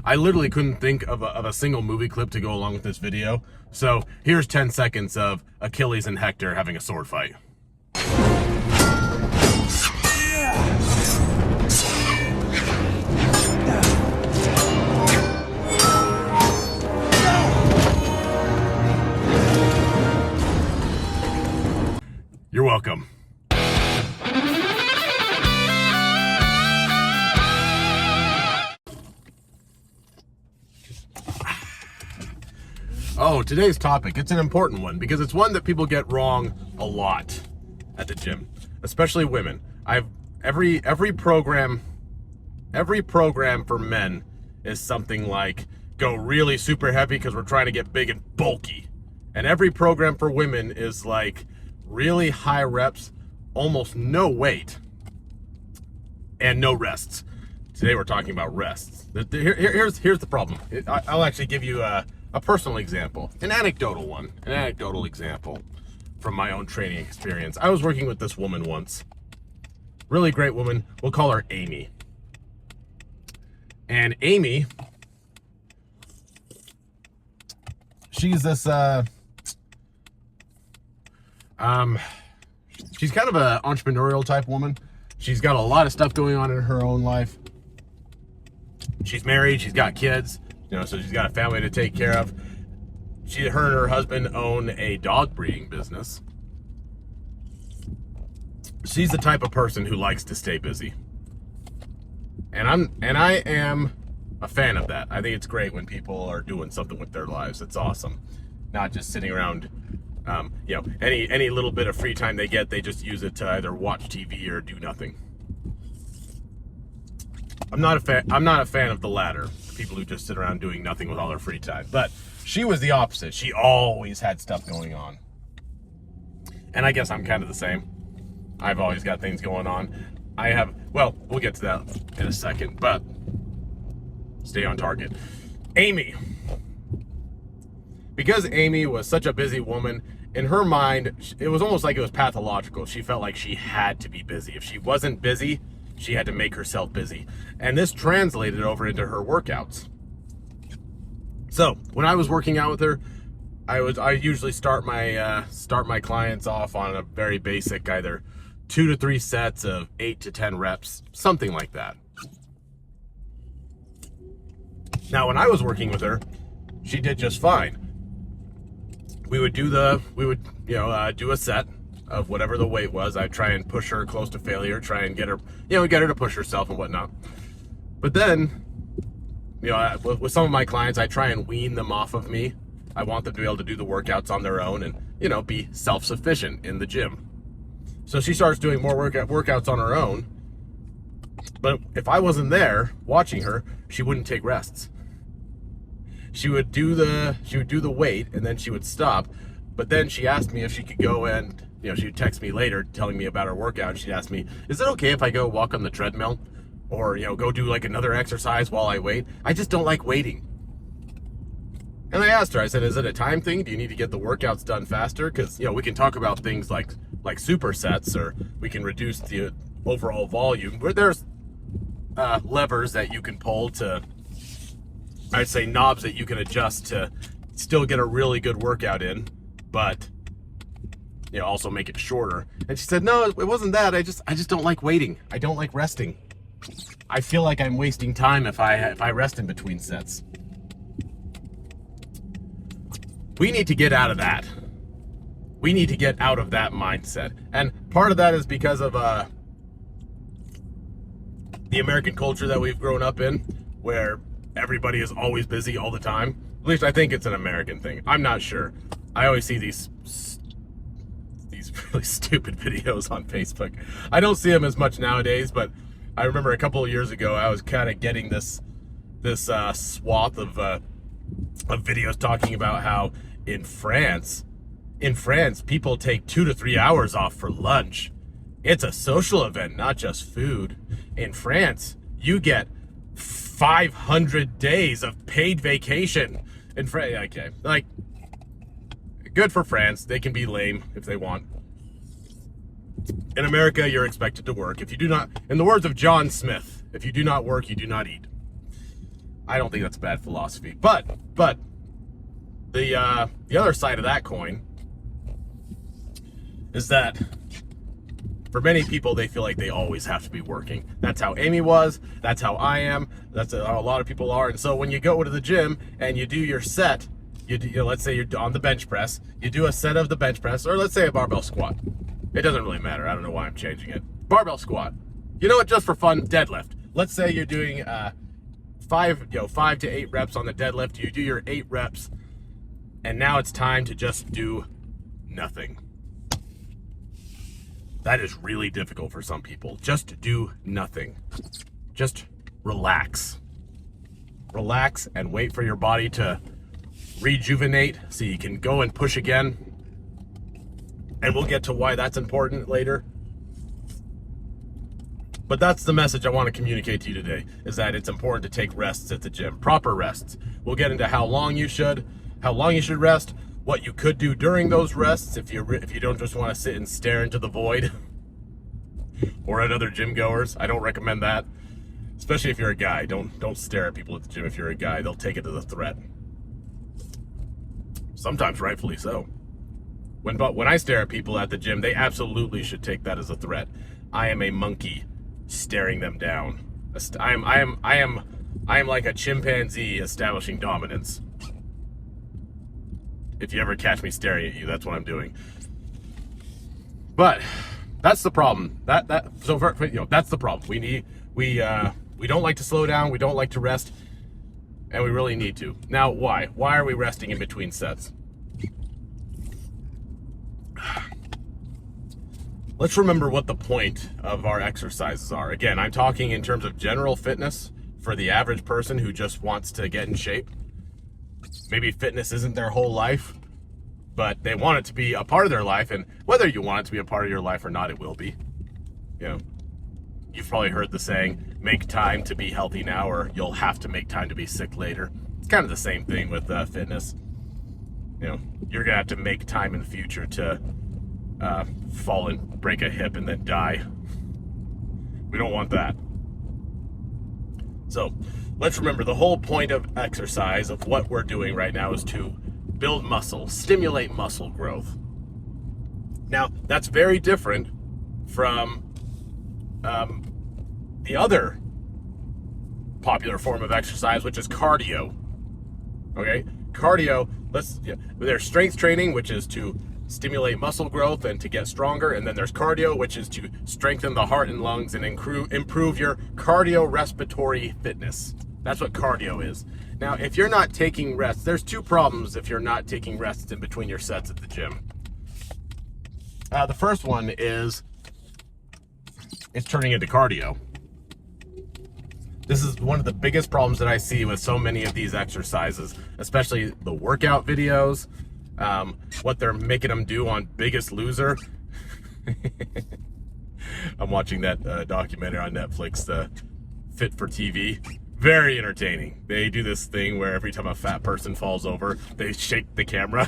I literally couldn't think of a single movie clip to go along with this video. So here's 10 seconds of Achilles and Hector having a sword fight. You're welcome. Oh, today's topic, it's an important one because it's one that people get wrong a lot at the gym, especially women. Every program for men is something like go really super heavy because we're trying to get big and bulky. And every program for women is like really high reps, almost no weight, and no rests. Today we're talking about rests. Here's the problem. I'll actually give you a personal example, an anecdotal example from my own training experience. I was working with this woman once, really great woman. We'll call her Amy. And Amy, she's this she's kind of an entrepreneurial type woman. She's got a lot of stuff going on in her own life. She's married, she's got kids, so she's got a family to take care of. Her and her husband own a dog breeding business. She's the type of person who likes to stay busy. And I am a fan of that. I think it's great when people are doing something with their lives. It's awesome. Not just sitting around, any little bit of free time they get, they just use it to either watch TV or do nothing. I'm not a fan of the latter, people who just sit around doing nothing with all their free time. But she was the opposite. She always had stuff going on. And I guess I'm kind of the same. I've always got things going on. We'll get to that in a second, but stay on target. Amy. Because Amy was such a busy woman, in her mind, it was almost like it was pathological. She felt like she had to be busy. If she wasn't busy, she had to make herself busy. And this translated over into her workouts. So when I was working out with her, I usually start my clients off on a very basic, either 2 to 3 sets of 8 to 10 reps, something like that. Now, when I was working with her, she did just fine. We would do a set of whatever the weight was. I'd try and push her close to failure, try and get her to push herself and whatnot. But then, with some of my clients, I try and wean them off of me. I want them to be able to do the workouts on their own and, be self-sufficient in the gym. So she starts doing more workouts on her own. But if I wasn't there watching her, she wouldn't take rests. She would do the weight and then she would stop. But then she asked me if she could go and, she would text me later telling me about her workout. She'd ask me, is it okay if I go walk on the treadmill? Or, go do like another exercise while I wait? I just don't like waiting. And I asked her, I said, is it a time thing? Do you need to get the workouts done faster? Because, we can talk about things like supersets, or we can reduce the overall volume. Where there's levers that you can pull to, I'd say knobs that you can adjust to still get a really good workout in, but also make it shorter. And she said, no, it wasn't that. I just don't like waiting. I don't like resting. I feel like I'm wasting time if I rest in between sets. We need to get out of that. We need to get out of that mindset. And part of that is because of the American culture that we've grown up in, where everybody is always busy all the time. At least I think it's an American thing. I'm not sure. I always see these really stupid videos on Facebook. I don't see them as much nowadays, but I remember a couple of years ago, I was kind of getting this swath of videos talking about how in France, people take 2 to 3 hours off for lunch. It's a social event, not just food. In France, you get 500 days of paid vacation. In France, okay, like, good for France. They can be lame if they want. In America, you're expected to work. If you do not, in the words of John Smith, if you do not work, you do not eat. I don't think that's a bad philosophy. But the other side of that coin is that for many people, they feel like they always have to be working. That's how Amy was. That's how I am. That's how a lot of people are. And so when you go to the gym and you do your set, let's say you're on the bench press, you do a set of the bench press, or let's say a barbell squat. It doesn't really matter. I don't know why I'm changing it. Barbell squat. You know what? Just for fun, deadlift. Let's say you're doing 5 to 8 reps on the deadlift. You do your 8 reps, and now it's time to just do nothing. That is really difficult for some people. Just do nothing. Just relax. Relax and wait for your body to rejuvenate so you can go and push again. And we'll get to why that's important later. But that's the message I want to communicate to you today, is that it's important to take rests at the gym, proper rests. We'll get into how long you should rest, what you could do during those rests if you don't just want to sit and stare into the void or at other gym goers. I don't recommend that, especially if you're a guy. Don't stare at people at the gym if you're a guy. They'll take it as a threat. Sometimes rightfully so. When I stare at people at the gym, they absolutely should take that as a threat. I am a monkey staring them down. I am like a chimpanzee establishing dominance. If you ever catch me staring at you, that's what I'm doing. But that's the problem. That's the problem. We don't like to slow down. We don't like to rest, and we really need to. Now, why? Why are we resting in between sets? Let's remember what the point of our exercises are. Again, I'm talking in terms of general fitness for the average person who just wants to get in shape. Maybe fitness isn't their whole life, but they want it to be a part of their life, and whether you want it to be a part of your life or not, it will be. You've probably heard the saying, make time to be healthy now, or you'll have to make time to be sick later. It's kind of the same thing with fitness. You're gonna have to make time in the future to fall and break a hip and then die. We don't want that. So let's remember the whole point of exercise, of what we're doing right now, is to build muscle, stimulate muscle growth. Now, that's very different from the other popular form of exercise, which is cardio. Okay? Cardio, there's strength training, which is to stimulate muscle growth and to get stronger, and then there's cardio, which is to strengthen the heart and lungs and improve your cardiorespiratory fitness. That's what cardio is. Now, if you're not taking rests, there's 2 problems if you're not taking rests in between your sets at the gym. The first one is it's turning into cardio. This is one of the biggest problems that I see with so many of these exercises, especially the workout videos, what they're making them do on Biggest Loser. I'm watching that documentary on Netflix, Fit for TV. Very entertaining. They do this thing where every time a fat person falls over, they shake the camera.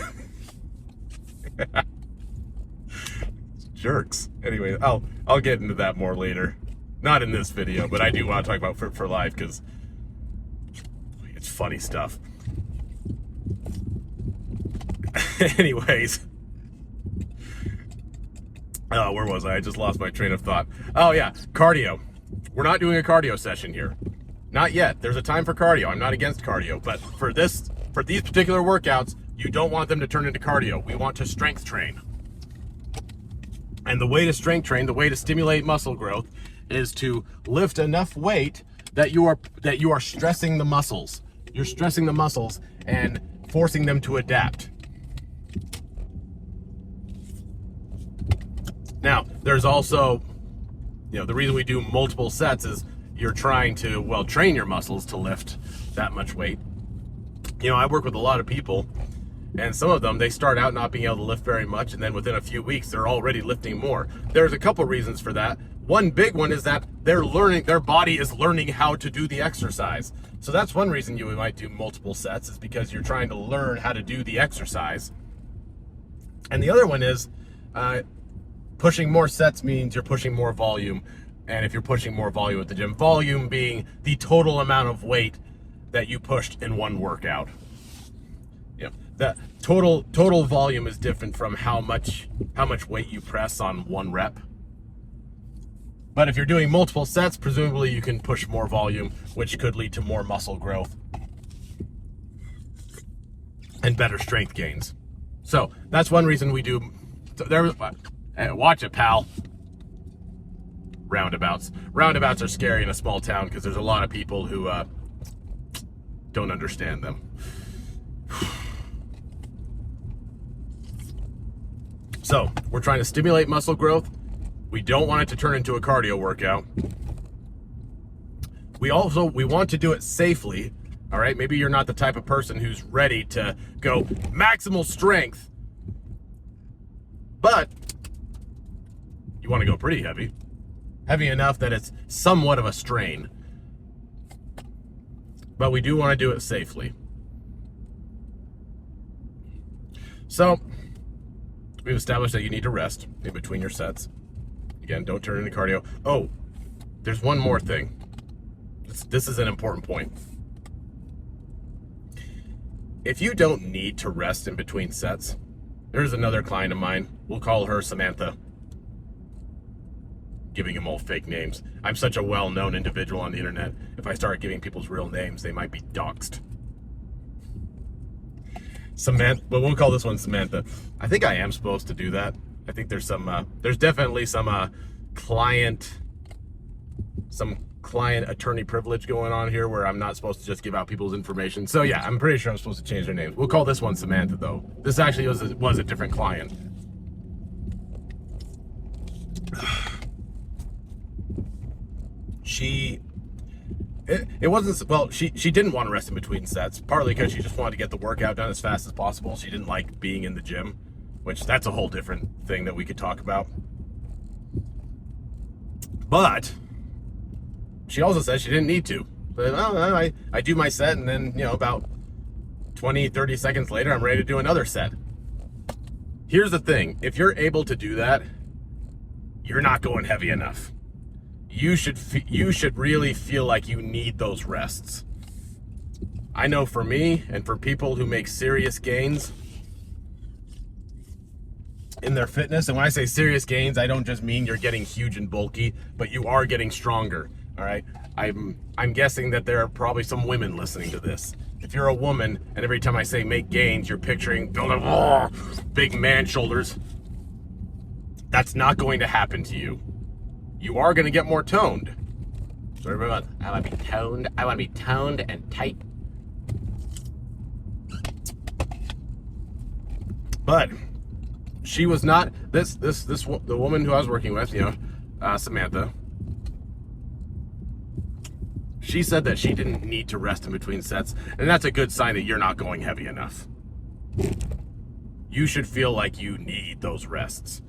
Jerks. Anyway, I'll get into that more later. Not in this video, but I do want to talk about Fit for Life because it's funny stuff. Anyways. Oh, where was I? I just lost my train of thought. Oh yeah, cardio. We're not doing a cardio session here. Not yet. There's a time for cardio. I'm not against cardio, but for these particular workouts, you don't want them to turn into cardio. We want to strength train. And the way to strength train, the way to stimulate muscle growth, is to lift enough weight that you are stressing the muscles. You're stressing the muscles and forcing them to adapt. Now, there's also, the reason we do multiple sets is you're trying to, train your muscles to lift that much weight. I work with a lot of people, and some of them, they start out not being able to lift very much, and then within a few weeks, they're already lifting more. There's a couple reasons for that. One big one is that their body is learning how to do the exercise. So that's one reason you might do multiple sets, is because you're trying to learn how to do the exercise. And the other one is pushing more sets means you're pushing more volume. And if you're pushing more volume at the gym, volume being the total amount of weight that you pushed in one workout. You know, the total volume is different from how much weight you press on one rep. But if you're doing multiple sets, presumably you can push more volume, which could lead to more muscle growth and better strength gains. So that's one reason we do. Watch it, pal. Roundabouts. Roundabouts are scary in a small town because there's a lot of people who don't understand them. So we're trying to stimulate muscle growth. We don't want it to turn into a cardio workout. We want to do it safely. All right, maybe you're not the type of person who's ready to go maximal strength, but you want to go pretty heavy. Heavy enough that it's somewhat of a strain. But we do want to do it safely. So, we've established that you need to rest in between your sets. Again, don't turn into cardio. Oh, there's one more thing. This is an important point. If you don't need to rest in between sets, there's another client of mine. We'll call her Samantha. Giving them all fake names. I'm such a well-known individual on the internet. If I start giving people's real names, they might be doxxed. Samantha, but we'll call this one Samantha. I think I am supposed to do that. I think there's there's definitely some client attorney privilege going on here where I'm not supposed to just give out people's information. So yeah, I'm pretty sure I'm supposed to change their names. We'll call this one Samantha though. This actually was a different client. She didn't want to rest in between sets, partly because she just wanted to get the workout done as fast as possible. She didn't like being in the gym, which that's a whole different thing that we could talk about. But she also said she didn't need to. But I do my set, and then, about 20, 30 seconds later, I'm ready to do another set. Here's the thing. If you're able to do that, you're not going heavy enough. You should really feel like you need those rests. I know for me, and for people who make serious gains in their fitness, and when I say serious gains, I don't just mean you're getting huge and bulky, but you are getting stronger. All right, I'm guessing that there are probably some women listening to this. If you're a woman, and every time I say make gains, you're picturing big man shoulders, that's not going to happen to you. You are going to get more toned. So remember, I want to be toned. I want to be toned and tight. But she was not the woman who I was working with, Samantha. She said that she didn't need to rest in between sets, and that's a good sign that you're not going heavy enough. You should feel like you need those rests.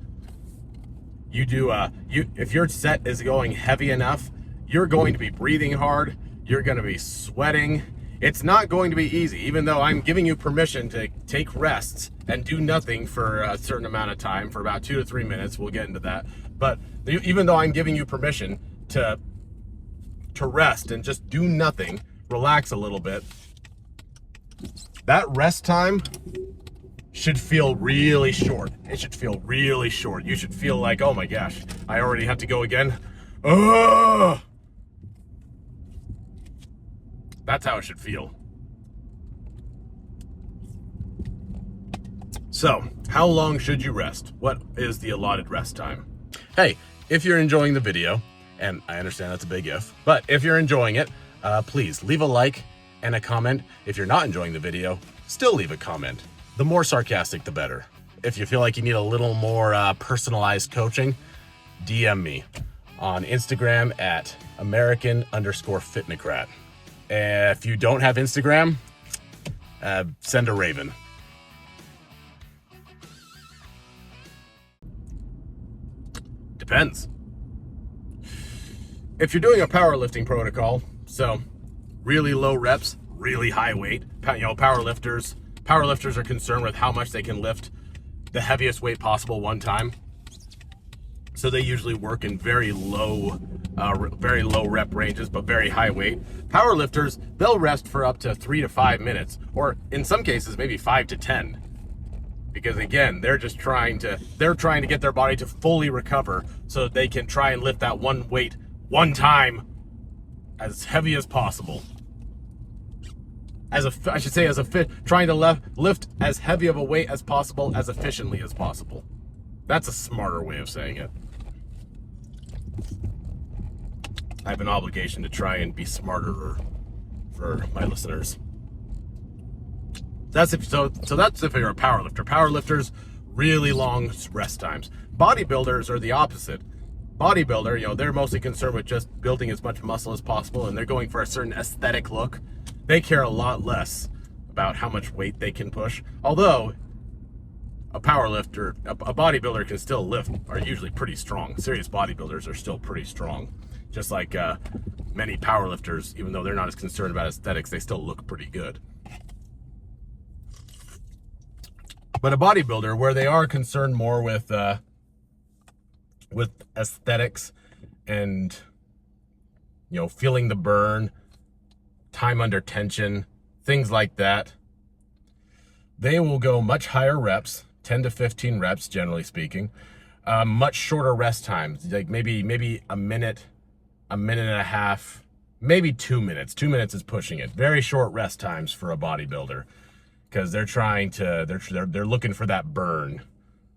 If your set is going heavy enough, you're going to be breathing hard, you're going to be sweating. It's not going to be easy, even though I'm giving you permission to take rests and do nothing for a certain amount of time, for about 2 to 3 minutes. We'll get into that. But even though I'm giving you permission to rest and just do nothing, relax a little bit, that rest time should feel really short. It should feel really short. You should feel like, oh my gosh, I already have to go again. Ugh! That's how it should feel. So, how long should you rest? What is the allotted rest time? Hey, if you're enjoying the video, and I understand that's a big if, but if you're enjoying it, please leave a like and a comment. If you're not enjoying the video, still leave a comment. The more sarcastic, the better. If you feel like you need a little more personalized coaching, DM me on Instagram at American_Fitnocrat. If you don't have Instagram, send a raven. Depends. If you're doing a powerlifting protocol, so really low reps, really high weight, powerlifters are concerned with how much they can lift the heaviest weight possible one time. So they usually work in very low rep ranges, but very high weight. Power lifters, they'll rest for up to 3 to 5 minutes, or in some cases, maybe 5 to 10. Because again, they're trying to get their body to fully recover so that they can try and lift that one weight one time as heavy as possible. Trying to lift as heavy of a weight as possible, as efficiently as possible. That's a smarter way of saying it. I have an obligation to try and be smarter for my listeners. That's if you're a power lifter. Power lifters, really long rest times. Bodybuilders are the opposite. Bodybuilder, they're mostly concerned with just building as much muscle as possible, and they're going for a certain aesthetic look. They care a lot less about how much weight they can push. Although a power lifter, a bodybuilder can still lift, are usually pretty strong. Serious bodybuilders are still pretty strong. Just like many power lifters, even though they're not as concerned about aesthetics, they still look pretty good. But a bodybuilder, where they are concerned more with aesthetics and, feeling the burn, time under tension, things like that, they will go much higher reps, 10 to 15 reps, generally speaking, much shorter rest times, like maybe a minute and a half, maybe 2 minutes. 2 minutes is pushing it. Very short rest times for a bodybuilder, because they're looking for that burn.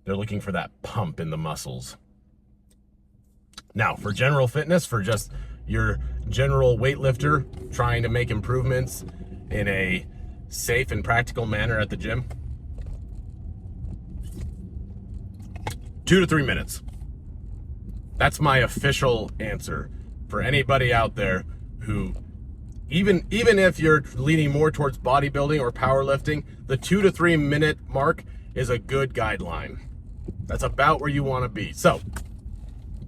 They're looking for that pump in the muscles. Now, for general fitness, for just your general weightlifter trying to make improvements in a safe and practical manner at the gym, 2 to 3 minutes. That's my official answer for anybody out there who, even if you're leaning more towards bodybuilding or powerlifting, the 2 to 3 minute mark is a good guideline. That's about where you want to be. So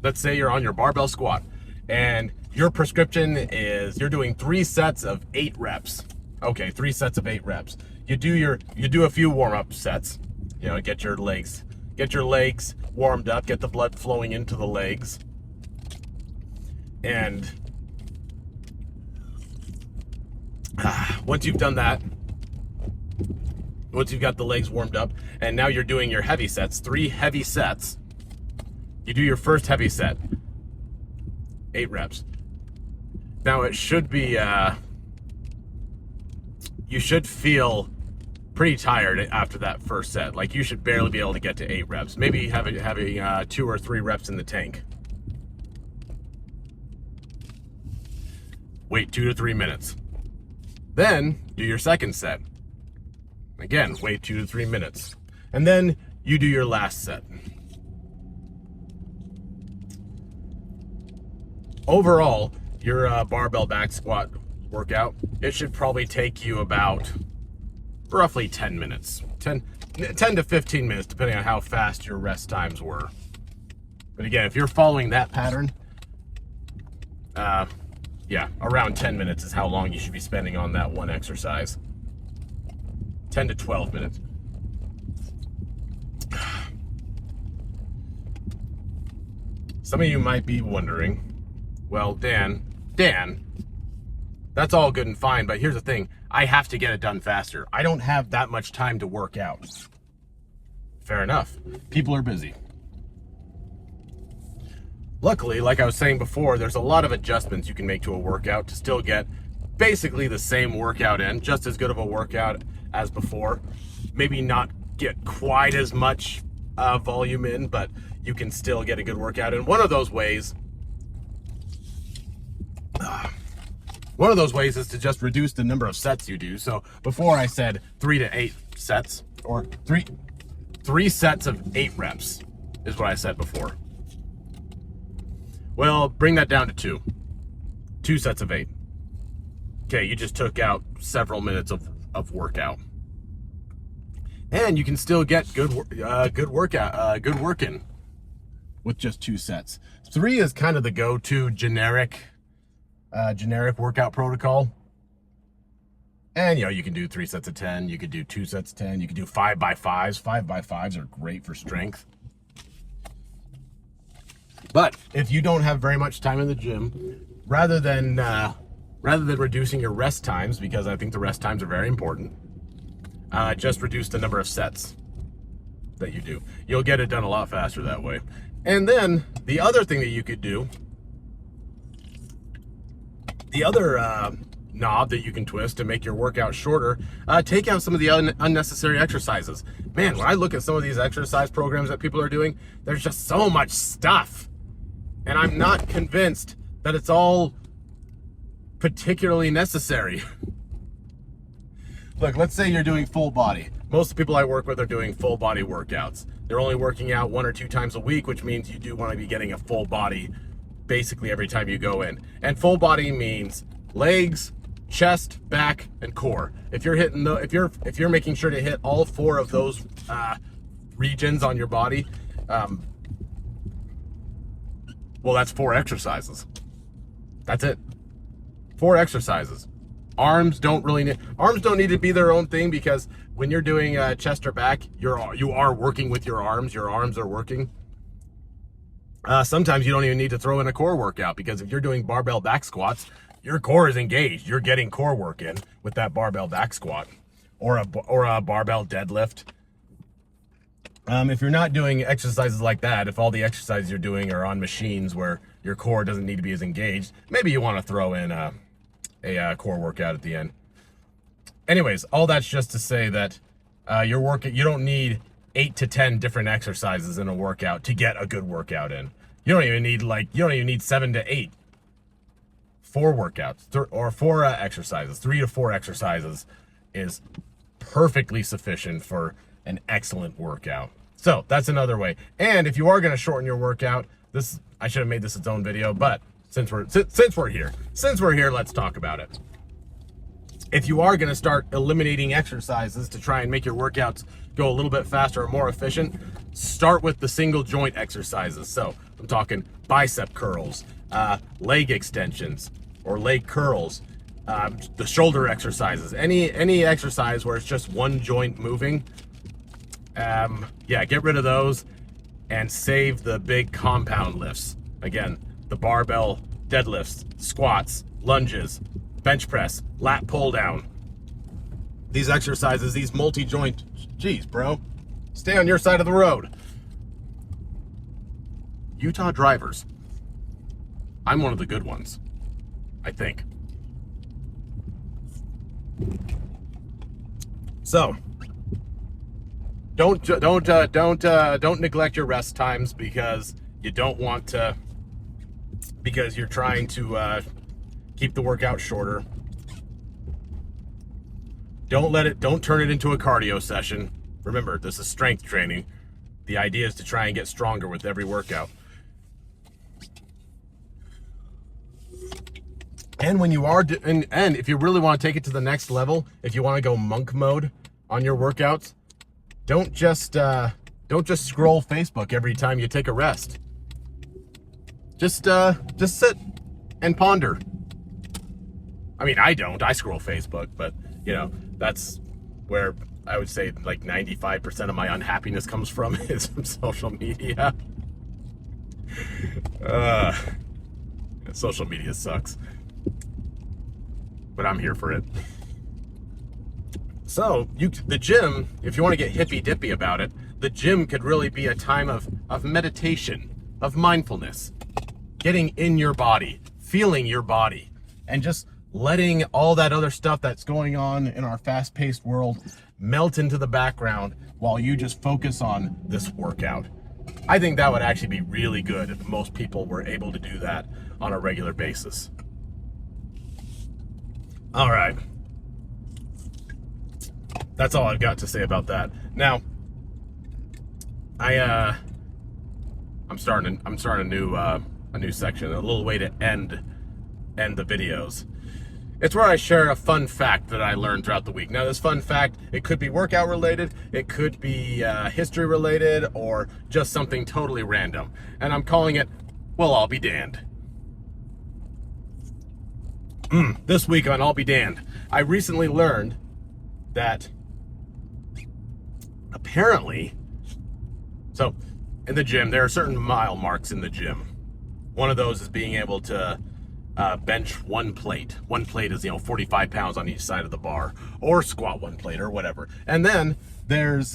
let's say you're on your barbell squat and your prescription is you're doing 3 sets of 8 reps. Okay, 3 sets of 8 reps. You do a few warm-up sets. Get your legs warmed up, get the blood flowing into the legs. And once you've done that, once you've got the legs warmed up, and now you're doing your heavy sets, 3 heavy sets, you do your first heavy set, 8 reps. Now it should be, you should feel pretty tired after that first set. Like you should barely be able to get to 8 reps. Maybe having 2 or 3 reps in the tank. Wait 2 to 3 minutes. Then do your second set. Again, wait 2 to 3 minutes. And then you do your last set. Overall, your barbell back squat workout, it should probably take you about roughly 10 minutes. 10 to 15 minutes, depending on how fast your rest times were. But again, if you're following that pattern, yeah, around 10 minutes is how long you should be spending on that one exercise. 10 to 12 minutes. Some of you might be wondering, well, Dan, that's all good and fine, but here's the thing. I have to get it done faster. I don't have that much time to work out. Fair enough. People are busy. Luckily, like I was saying before, there's a lot of adjustments you can make to a workout to still get basically the same workout in, just as good of a workout as before. Maybe not get quite as much volume in, but you can still get a good workout in. One of those ways is to just reduce the number of sets you do. So before I said 3 to 8 sets, or three sets of 8 reps is what I said before. Well, bring that down to 2 sets of 8. Okay, you just took out several minutes of workout, and you can still get good work in with just 2 sets. 3 is kind of the go-to generic workout protocol. And you can do 3 sets of 10, you could do 2 sets of 10, you could do 5x5s. 5x5s are great for strength. But if you don't have very much time in the gym, rather than reducing your rest times, because I think the rest times are very important, just reduce the number of sets that you do. You'll get it done a lot faster that way. And then the other thing that you could do, the other knob that you can twist to make your workout shorter, take out some of the unnecessary exercises. Man, when I look at some of these exercise programs that people are doing, there's just so much stuff. And I'm not convinced that it's all particularly necessary. Look, let's say you're doing full body. Most of the people I work with are doing full body workouts. They're only working out 1 or 2 times a week, which means you do want to be getting a full body basically every time you go in. And full body means legs, chest, back, and core. If you're hitting if you're making sure to hit all 4 of those regions on your body, well, that's 4 exercises. That's it. 4 exercises. Arms don't need to be their own thing, because when you're doing chest or back, you are working with your arms. Your arms are working. Sometimes you don't even need to throw in a core workout, because if you're doing barbell back squats, your core is engaged. You're getting core work in with that barbell back squat or a barbell deadlift. If you're not doing exercises like that, if all the exercises you're doing are on machines where your core doesn't need to be as engaged, maybe you want to throw in a core workout at the end. Anyways, all that's just to say that you don't need 8 to 10 different exercises in a workout to get a good workout in. You don't even need 7 to 8. 4 workouts or 4 exercises, 3 to 4 exercises is perfectly sufficient for an excellent workout. So that's another way. And if you are going to shorten your workout, I should have made this its own video, but since we're here, let's talk about it. If you are going to start eliminating exercises to try and make your workouts go a little bit faster or more efficient, start with the single joint exercises. So I'm talking bicep curls, leg extensions or leg curls, the shoulder exercises, any exercise where it's just one joint moving. Yeah, get rid of those and save the big compound lifts. Again, the barbell deadlifts, squats, lunges, bench press, lat pull down. These exercises, these multi-joint, geez, bro, stay on your side of the road. Utah drivers. I'm one of the good ones, I think. So, don't neglect your rest times because you don't want to, because you're trying to keep the workout shorter. Don't turn it into a cardio session. Remember, this is strength training. The idea is to try and get stronger with every workout. And when you are, and if you really want to take it to the next level, if you want to go monk mode on your workouts, don't just scroll Facebook every time you take a rest. Just sit and ponder. I mean, I scroll Facebook, but you know, that's where I would say like 95% of my unhappiness comes from, is from social media. Social media sucks, but I'm here for it. So the gym, if you want to get hippy dippy about it, the gym could really be a time of meditation, of mindfulness, getting in your body, feeling your body, and just letting all that other stuff that's going on in our fast-paced world melt into the background while you just focus on this workout. I think that would actually be really good if most people were able to do that on a regular basis. All right. That's all I've got to say about that. Now, I'm starting a new section, a little way to end the videos. It's where I share a fun fact that I learned throughout the week. Now, this fun fact, it could be workout related, it could be history related, or just something totally random. And I'm calling it, well, I'll be damned. This week on I'll Be Damned, I recently learned that apparently, so in the gym, there are certain mile marks in the gym. One of those is being able to bench one plate. One plate is, 45 pounds on each side of the bar, or squat one plate or whatever. And then there's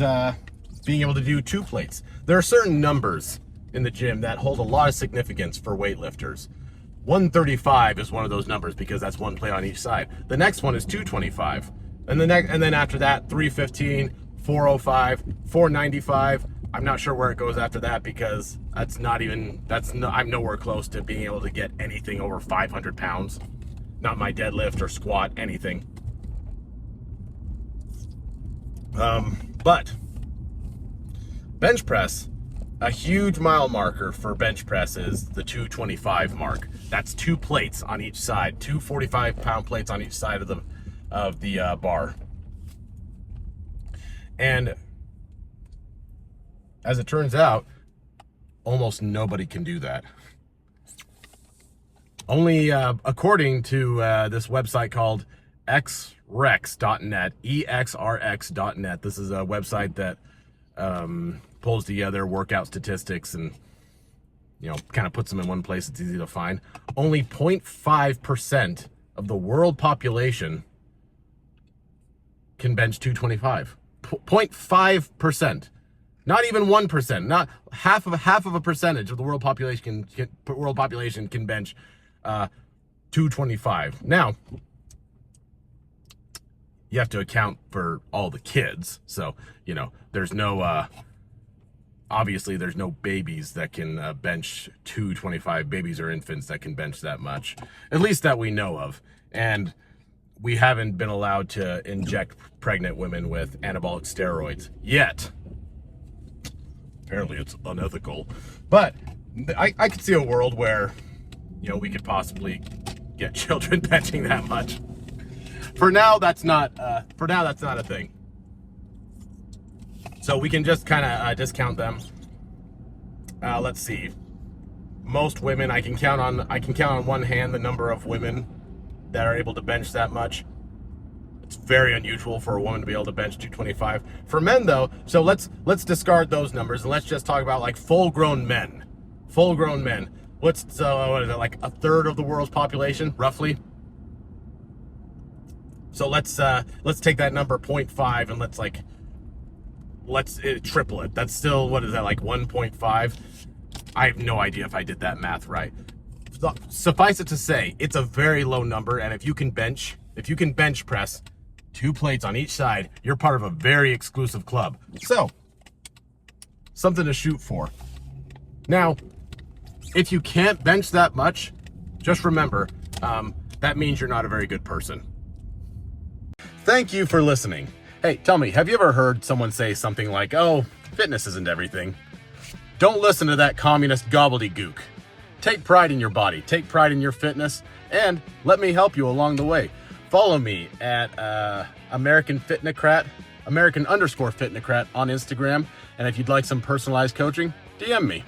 being able to do 2 plates. There are certain numbers in the gym that hold a lot of significance for weightlifters. 135 is one of those numbers because that's 1 plate on each side. The next one is 225. And then after that, 315, 405, 495. I'm not sure where it goes after that because I'm nowhere close to being able to get anything over 500 pounds. Not my deadlift or squat, anything. But bench press, a huge mile marker for bench press is the 225 mark. That's 2 plates on each side, 2 45-pound plates on each side of the bar. And as it turns out, almost nobody can do that. Only according to this website called xrex.net, exrx.net. This is a website that pulls together workout statistics and kind of puts them in one place. It's easy to find. Only 0.5% of the world population can bench 225. 0.5%. Not even 1%. Not half of a percentage of the world population can bench 225. Now, you have to account for all the kids. So, there's no obviously there's no babies that can bench 225, babies or infants that can bench that much, at least that we know of. And we haven't been allowed to inject pregnant women with anabolic steroids yet. Apparently it's unethical, but I could see a world where, we could possibly get children benching that much. For now, that's not a thing. So we can just kind of discount them. Let's see. Most women, I can count on one hand the number of women that are able to bench that much. It's very unusual for a woman to be able to bench 225. For men, though, so let's discard those numbers and let's just talk about like full-grown men. Full-grown men. What is it, like a third of the world's population, roughly? So let's take that number 0.5 and let's triple it. That's still, what is that, like 1.5? I have no idea if I did that math right. Suffice it to say, it's a very low number, and if you can bench press 2 plates on each side, you're part of a very exclusive club. So, something to shoot for. Now, if you can't bench that much, just remember, that means you're not a very good person. Thank you for listening. Hey, tell me, have you ever heard someone say something like, oh, fitness isn't everything? Don't listen to that communist gobbledygook. Take pride in your body, take pride in your fitness, and let me help you along the way. Follow me at American_Fitnocrat on Instagram, and if you'd like some personalized coaching, DM me.